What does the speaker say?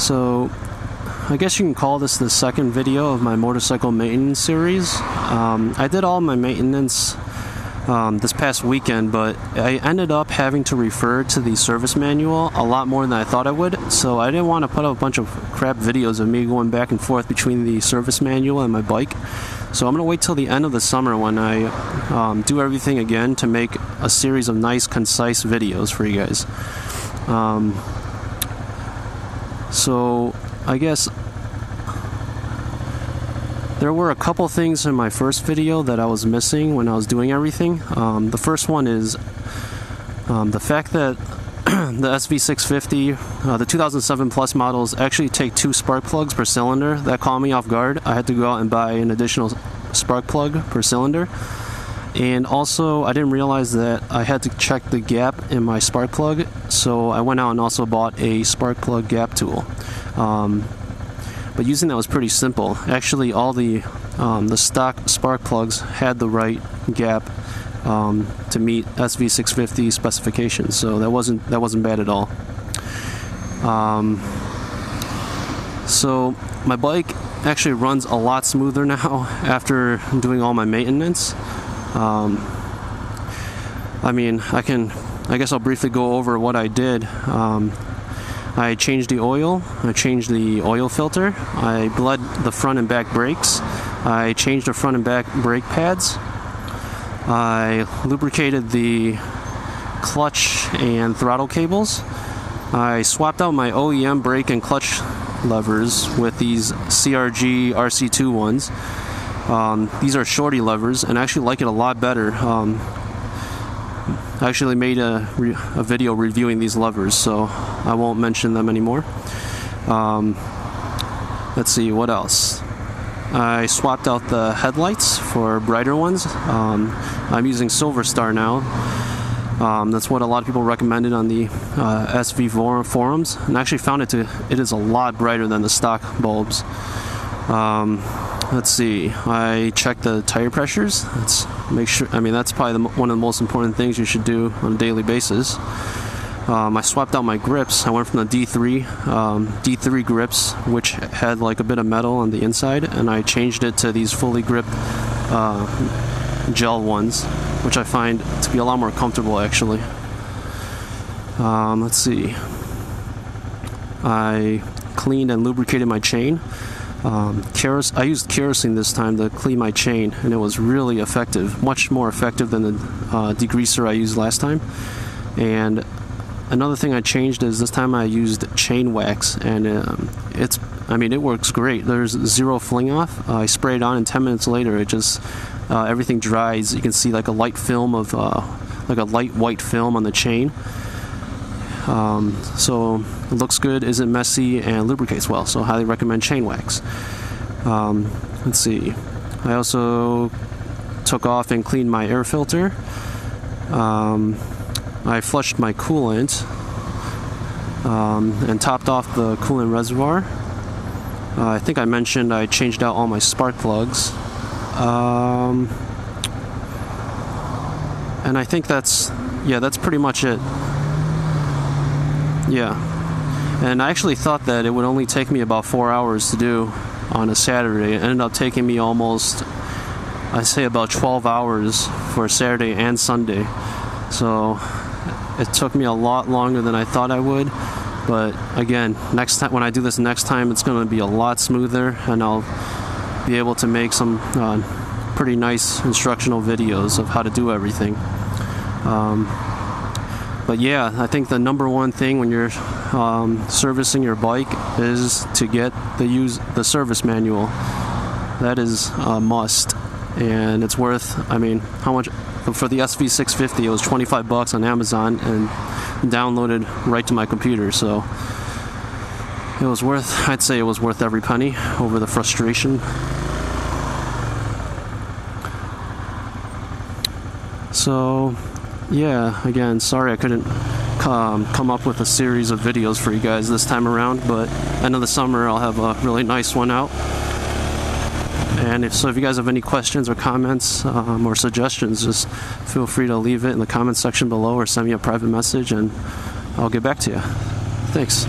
So I guess you can call this the second video of my motorcycle maintenance series. I did all my maintenance this past weekend, but I ended up having to refer to the service manual a lot more than I thought I would, so I didn't want to put up a bunch of crap videos of me going back and forth between the service manual and my bike. So I'm going to wait till the end of the summer when I do everything again to make a series of nice, concise videos for you guys. So I guess there were a couple things in my first video that I was missing when I was doing everything. The first one is the fact that the SV650, the 2007 Plus models actually take 2 spark plugs per cylinder. That caught me off guard. I had to go out and buy an additional spark plug per cylinder. And also, I didn't realize that I had to check the gap in my spark plug, so I went out and also bought a spark plug gap tool. But using that was pretty simple. Actually, all the stock spark plugs had the right gap to meet SV650 specifications, so that wasn't bad at all. So my bike actually runs a lot smoother now after doing all my maintenance. I mean, I guess I'll briefly go over what I did. I changed the oil, I changed the oil filter, I bled the front and back brakes, I changed the front and back brake pads, I lubricated the clutch and throttle cables, I swapped out my OEM brake and clutch levers with these CRG RC2 ones. These are shorty levers, and I actually like it a lot better. I actually made a video reviewing these levers, so I won't mention them anymore. Let's see, what else? I swapped out the headlights for brighter ones. I'm using Silver Star now. That's what a lot of people recommended on the SV forums, and I actually found it is a lot brighter than the stock bulbs. Let's see, I checked the tire pressures. Let's make sure, I mean, that's probably one of the most important things you should do on a daily basis. I swapped out my grips. I went from the D3 grips, which had like a bit of metal on the inside, and I changed it to these fully gripped gel ones, which I find to be a lot more comfortable actually. Let's see, I cleaned and lubricated my chain. I used kerosene this time to clean my chain, and it was really effective, much more effective than the degreaser I used last time. And another thing I changed is this time I used chain wax, and it works great. There's zero fling off. I spray it on, and 10 minutes later it just everything dries. You can see like a light film of like a light white film on the chain. So it looks good, isn't messy, and lubricates well, so I highly recommend chain wax. Let's see, I also took off and cleaned my air filter. I flushed my coolant and topped off the coolant reservoir. I think I mentioned I changed out all my spark plugs. And I think that's pretty much it. Yeah, and I actually thought that it would only take me about 4 hours to do on a Saturday. It ended up taking me almost, I'd say about 12 hours for Saturday and Sunday. So it took me a lot longer than I thought I would. But again, next time, when I do this next time, it's going to be a lot smoother, and I'll be able to make some pretty nice instructional videos of how to do everything. But yeah, I think the number one thing when you're servicing your bike is to use the service manual. That is a must, and it's worth, I mean, how much for the SV650? It was $25 on Amazon and downloaded right to my computer, so it was worth, I'd say it was worth every penny over the frustration. So yeah, again, sorry I couldn't come up with a series of videos for you guys this time around, but end of the summer I'll have a really nice one out. And if you guys have any questions or comments or suggestions, just feel free to leave it in the comment section below or send me a private message and I'll get back to you. Thanks.